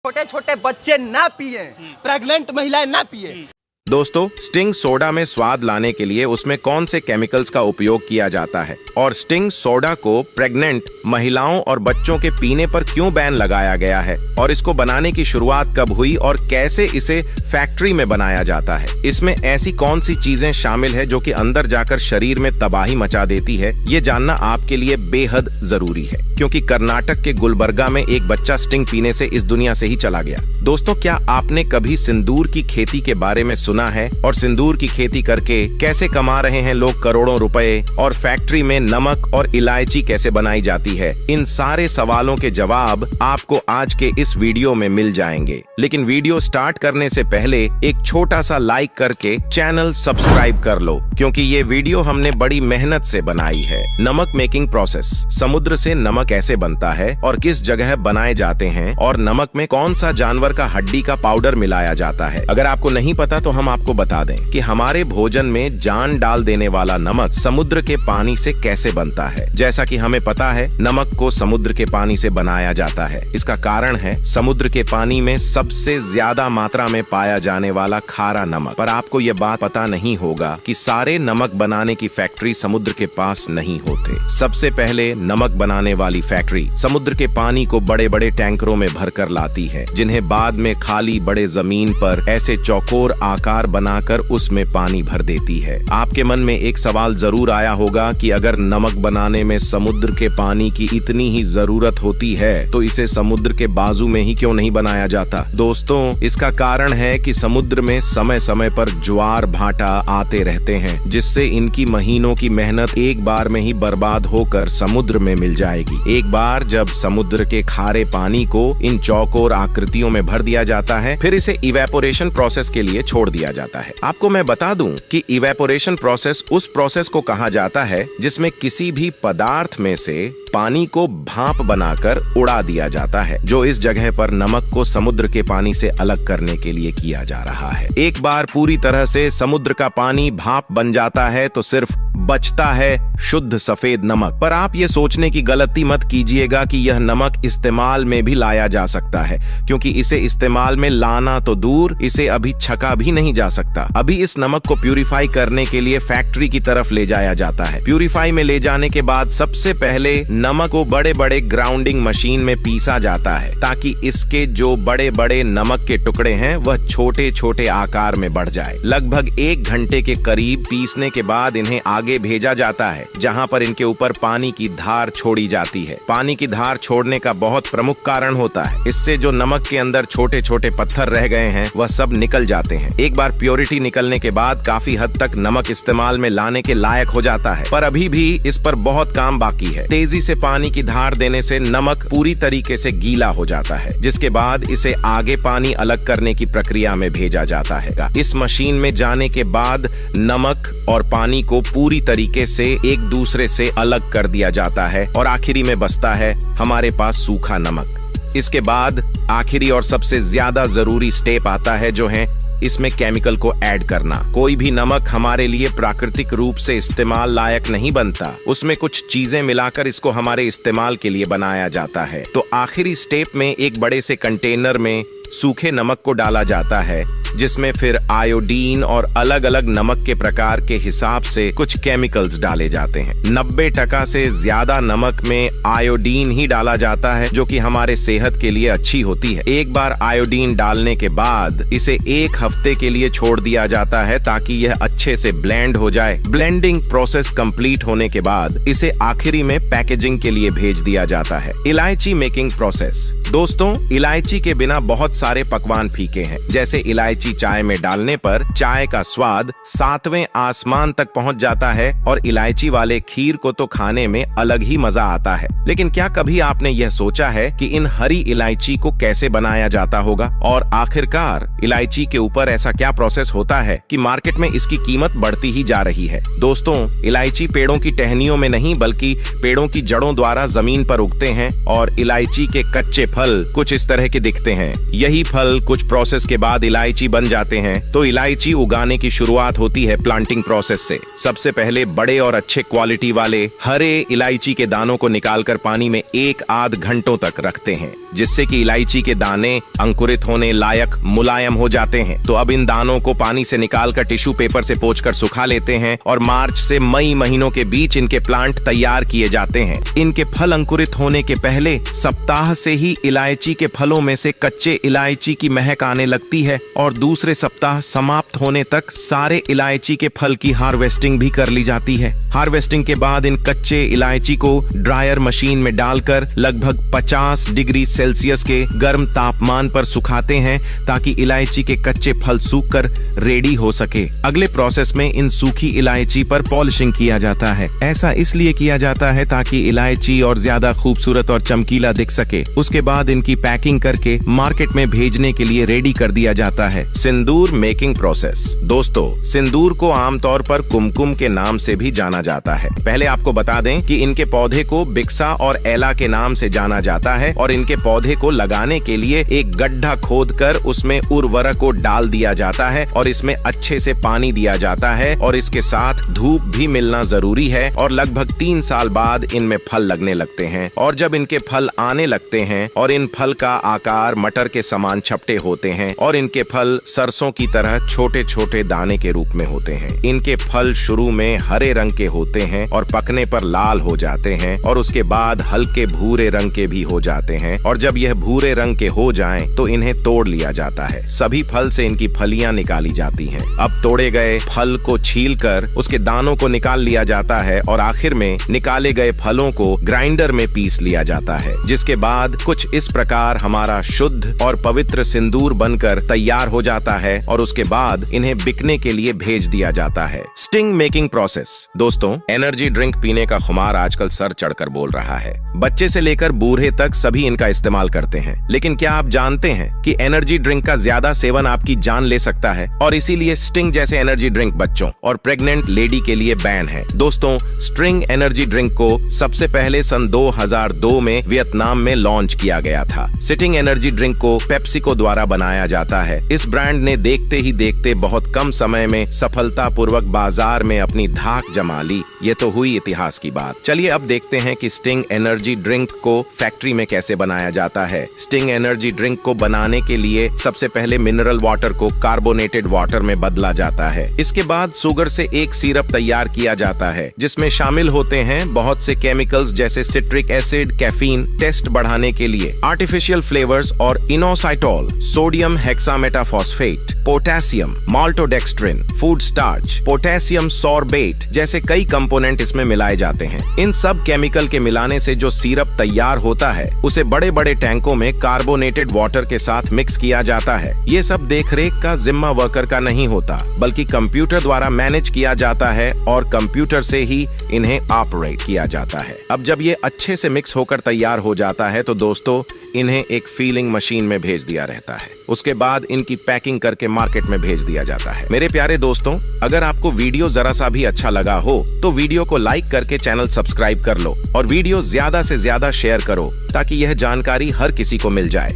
छोटे छोटे बच्चे ना पिए, प्रेग्नेंट महिलाएं ना पिए। दोस्तों, स्टिंग सोडा में स्वाद लाने के लिए उसमें कौन से केमिकल्स का उपयोग किया जाता है और स्टिंग सोडा को प्रेग्नेंट महिलाओं और बच्चों के पीने पर क्यों बैन लगाया गया है और इसको बनाने की शुरुआत कब हुई और कैसे इसे फैक्ट्री में बनाया जाता है। इसमें ऐसी कौन सी चीजें शामिल है जो कि अंदर जाकर शरीर में तबाही मचा देती है, ये जानना आपके लिए बेहद जरूरी है, क्योंकि कर्नाटक के गुलबर्गा में एक बच्चा स्टिंग पीने से इस दुनिया से ही चला गया। दोस्तों, क्या आपने कभी सिंदूर की खेती के बारे में सुना है और सिंदूर की खेती करके कैसे कमा रहे हैं लोग करोड़ों रुपए और फैक्ट्री में नमक और इलायची कैसे बनाई जाती है? इन सारे सवालों के जवाब आपको आज के इस वीडियो में मिल जाएंगे। लेकिन वीडियो स्टार्ट करने से पहले एक छोटा सा लाइक करके चैनल सब्सक्राइब कर लो, क्योंकि ये वीडियो हमने बड़ी मेहनत से बनाई है। नमक मेकिंग प्रोसेस, समुद्र से नमक कैसे बनता है और किस जगह बनाए जाते हैं और नमक में कौन सा जानवर का हड्डी का पाउडर मिलाया जाता है। अगर आपको नहीं पता तो हम आपको बता दें कि हमारे भोजन में जान डाल देने वाला नमक समुद्र के पानी से कैसे बनता है। जैसा कि हमें पता है, नमक को समुद्र के पानी से बनाया जाता है। इसका कारण है समुद्र के पानी में सबसे ज्यादा मात्रा में पाया जाने वाला खारा नमक। पर आपको ये बात पता नहीं होगा कि सारे नमक बनाने की फैक्ट्री समुद्र के पास नहीं होते। सबसे पहले नमक बनाने वाली फैक्ट्री समुद्र के पानी को बड़े बड़े टैंकरों में भरकर लाती है, जिन्हें बाद में खाली बड़े जमीन पर ऐसे चौकोर आकार बनाकर उसमें पानी भर देती है। आपके मन में एक सवाल जरूर आया होगा कि अगर नमक बनाने में समुद्र के पानी की इतनी ही जरूरत होती है तो इसे समुद्र के बाजू में ही क्यों नहीं बनाया जाता? दोस्तों, इसका कारण है कि समुद्र में समय समय पर ज्वार भाटा आते रहते हैं, जिससे इनकी महीनों की मेहनत एक बार में ही बर्बाद होकर समुद्र में मिल जाएगी। एक बार जब समुद्र के खारे पानी को इन चौकोर आकृतियों में भर दिया जाता है, फिर इसे इवेपोरेशन प्रोसेस के लिए छोड़ दिया जाता है। आपको मैं बता दूं कि इवेपोरेशन प्रोसेस उस प्रोसेस को कहा जाता है जिसमें किसी भी पदार्थ में से पानी को भाप बनाकर उड़ा दिया जाता है, जो इस जगह पर नमक को समुद्र के पानी से अलग करने के लिए किया जा रहा है। एक बार पूरी तरह से समुद्र का पानी भाप बन जाता है तो सिर्फ बचता है शुद्ध सफेद नमक। पर आप ये सोचने की गलती मत कीजिएगा कि यह नमक इस्तेमाल में भी लाया जा सकता है, क्योंकि इसे इस्तेमाल में लाना तो दूर, इसे अभी छका भी नहीं जा सकता। अभी इस नमक को प्यूरिफाई करने के लिए फैक्ट्री की तरफ ले जाया जाता है। प्यूरिफाई में ले जाने के बाद सबसे पहले नमक को बड़े बड़े ग्राउंडिंग मशीन में पीसा जाता है, ताकि इसके जो बड़े बड़े नमक के टुकड़े हैं वह छोटे छोटे आकार में बढ़ जाए। लगभग 1 घंटे के करीब पीसने के बाद इन्हें आगे भेजा जाता है, जहां पर इनके ऊपर पानी की धार छोड़ी जाती है। पानी की धार छोड़ने का बहुत प्रमुख कारण होता है, इससे जो नमक के अंदर छोटे छोटे पत्थर रह गए हैं वह सब निकल जाते हैं। एक बार प्योरिटी निकलने के बाद काफी हद तक नमक इस्तेमाल में लाने के लायक हो जाता है, पर अभी भी इस पर बहुत काम बाकी है। तेजी से पानी की धार देने से नमक पूरी तरीके से गीला हो जाता है, जिसके बाद इसे आगे पानी अलग करने की प्रक्रिया में भेजा जाता है। इस मशीन में जाने के बाद नमक और पानी को पूरी तरीके से एक दूसरे से अलग कर दिया जाता है और आखिरी में बचता है हमारे पास सूखा नमक। इसके बाद आखिरी और सबसे ज्यादा जरूरी स्टेप आता है, जो है इसमें केमिकल को ऐड करना। कोई भी नमक हमारे लिए प्राकृतिक रूप से इस्तेमाल लायक नहीं बनता, उसमें कुछ चीजें मिलाकर इसको हमारे इस्तेमाल के लिए बनाया जाता है। तो आखिरी स्टेप में एक बड़े से कंटेनर में सूखे नमक को डाला जाता है, जिसमें फिर आयोडीन और अलग अलग नमक के प्रकार के हिसाब से कुछ केमिकल्स डाले जाते हैं। 90% से ज्यादा नमक में आयोडीन ही डाला जाता है, जो कि हमारे सेहत के लिए अच्छी होती है। एक बार आयोडीन डालने के बाद इसे 1 हफ्ते के लिए छोड़ दिया जाता है, ताकि यह अच्छे से ब्लेंड हो जाए। ब्लेंडिंग प्रोसेस कंप्लीट होने के बाद इसे आखिरी में पैकेजिंग के लिए भेज दिया जाता है। इलायची मेकिंग प्रोसेस। दोस्तों, इलायची के बिना बहुत सारे पकवान फीके हैं। जैसे इलायची चाय में डालने पर चाय का स्वाद 7वें आसमान तक पहुंच जाता है और इलायची वाले खीर को तो खाने में अलग ही मजा आता है। लेकिन क्या कभी आपने यह सोचा है कि इन हरी इलायची को कैसे बनाया जाता होगा? और आखिरकार इलायची के ऊपर ऐसा क्या प्रोसेस होता है कि मार्केट में इसकी कीमत बढ़ती ही जा रही है? दोस्तों, इलायची पेड़ों की टहनियों में नहीं बल्कि पेड़ों की जड़ों द्वारा जमीन पर उगते हैं और इलायची के कच्चे फल कुछ इस तरह के दिखते हैं। यही फल कुछ प्रोसेस के बाद इलायची बन जाते हैं तो इलायची उगाने की शुरुआत होती है प्लांटिंग प्रोसेस से। सबसे पहले बड़े और अच्छे क्वालिटी वाले हरे इलायची के दानों को निकालकर पानी में 1-8 घंटों तक रखते हैं, जिससे कि इलायची के दाने अंकुरित होने लायक मुलायम हो जाते हैं। तो अब इन दानों को पानी से निकालकर टिश्यू पेपर से पोंछकर सुखा लेते हैं और मार्च से मई महीनों के बीच इनके प्लांट तैयार किए जाते हैं। इनके फल अंकुरित होने के पहले सप्ताह से ही इलायची के फलों में से कच्चे इलायची की महक आने लगती है और दूसरे सप्ताह समाप्त होने तक सारे इलायची के फल की हार्वेस्टिंग भी कर ली जाती है। हार्वेस्टिंग के बाद इन कच्चे इलायची को ड्रायर मशीन में डालकर लगभग 50 डिग्री सेल्सियस के गर्म तापमान पर सुखाते हैं ताकि इलायची के कच्चे फल सूखकर रेडी हो सके। अगले प्रोसेस में इन सूखी इलायची पर पॉलिशिंग किया जाता है। ऐसा इसलिए किया जाता है ताकि इलायची और ज्यादा खूबसूरत और चमकीला दिख सके। उसके बाद इनकी पैकिंग करके मार्केट में भेजने के लिए रेडी कर दिया जाता है। सिंदूर मेकिंग प्रोसेस। दोस्तों, सिंदूर को आमतौर पर कुमकुम के नाम से भी जाना जाता है। पहले आपको बता दें कि इनके पौधे को बिक्सा और एला के नाम से जाना जाता है और इनके पौधे को लगाने के लिए एक गड्ढा खोदकर उसमें उर्वरक को डाल दिया जाता है और इसमें अच्छे से पानी दिया जाता है और इसके साथ धूप भी मिलना जरूरी है और लगभग 3 साल बाद इनमें फल लगने लगते हैं। और जब इनके फल आने लगते हैं और इन फल का आकार मटर के समान चपटे होते हैं और इनके फल सरसों की तरह छोटे छोटे दाने के रूप में होते हैं। इनके फल शुरू में हरे रंग के होते हैं और पकने पर लाल हो जाते हैं और उसके बाद हल्के भूरे रंग के भी हो जाते हैं और जब यह भूरे रंग के हो जाएं तो इन्हें तोड़ लिया जाता है। सभी फल से इनकी फलियां निकाली जाती हैं। अब तोड़े गए फल को छीलकर उसके दानों को निकाल लिया जाता है और आखिर में निकाले गए फलों को ग्राइंडर में पीस लिया जाता है, जिसके बाद कुछ इस प्रकार हमारा शुद्ध और पवित्र सिंदूर बनकर तैयार हो जाता है और उसके बाद इन्हें बिकने के लिए भेज दिया जाता है। Sting making process. दोस्तों, एनर्जी ड्रिंक पीने का खुमार आजकल सर चढ़कर बोल रहा है। बच्चे से लेकर बूढ़े तक सभी इनका इस्तेमाल करते हैं, लेकिन क्या आप जानते हैं कि एनर्जी ड्रिंक का ज्यादा सेवन आपकी जान ले सकता है और इसीलिए स्टिंग जैसे एनर्जी ड्रिंक बच्चों और प्रेग्नेंट लेडी के लिए बैन है। दोस्तों, स्टिंग एनर्जी ड्रिंक को सबसे पहले सन 2002 में वियतनाम में लॉन्च किया गया था। स्टिंग एनर्जी ड्रिंक को पेप्सिको द्वारा बनाया जाता है। इस ब्रांड ने देखते ही देखते बहुत कम समय में सफलतापूर्वक बाजार में अपनी धाक जमा ली। ये तो हुई इतिहास की बात। चलिए अब देखते हैं कि स्टिंग एनर्जी ड्रिंक को फैक्ट्री में कैसे बनाया जाता है। स्टिंग एनर्जी ड्रिंक को बनाने के लिए सबसे पहले मिनरल वाटर को कार्बोनेटेड वाटर में बदला जाता है। इसके बाद शुगर से एक सिरप तैयार किया जाता है जिसमें शामिल होते हैं बहुत से केमिकल्स जैसे सिट्रिक एसिड, कैफीन, टेस्ट बढ़ाने के लिए, आर्टिफिशियल फ्लेवर्स और inositol, sodium hexametaphosphate, potassium, maltodextrin, food starch, potassium sorbate जैसे कई कंपोनेंट इसमें मिलाए जाते हैं। इन सब केमिकल के मिलाने से जो सिरप तैयार होता है उसे बड़े बड़े टैंकों में कार्बोनेटेड वाटर के साथ मिक्स किया जाता है। ये सब देखरेख का जिम्मा वर्कर का नहीं होता, बल्कि कंप्यूटर द्वारा मैनेज किया जाता है और कंप्यूटर से ही इन्हें ऑपरेट किया जाता है। अब जब ये अच्छे से मिक्स होकर तैयार हो जाता है तो दोस्तों, इन्हें एक फीलिंग मशीन में भेज दिया रहता है। उसके बाद इनकी पैकिंग करके मार्केट में भेज दिया जाता है। मेरे प्यारे दोस्तों, अगर आपको वीडियो जरा सा भी अच्छा लगा हो तो वीडियो को लाइक करके चैनल सब्सक्राइब कर लो और वीडियो ज्यादा से ज्यादा शेयर करो ताकि यह जानकारी हर किसी को मिल जाए।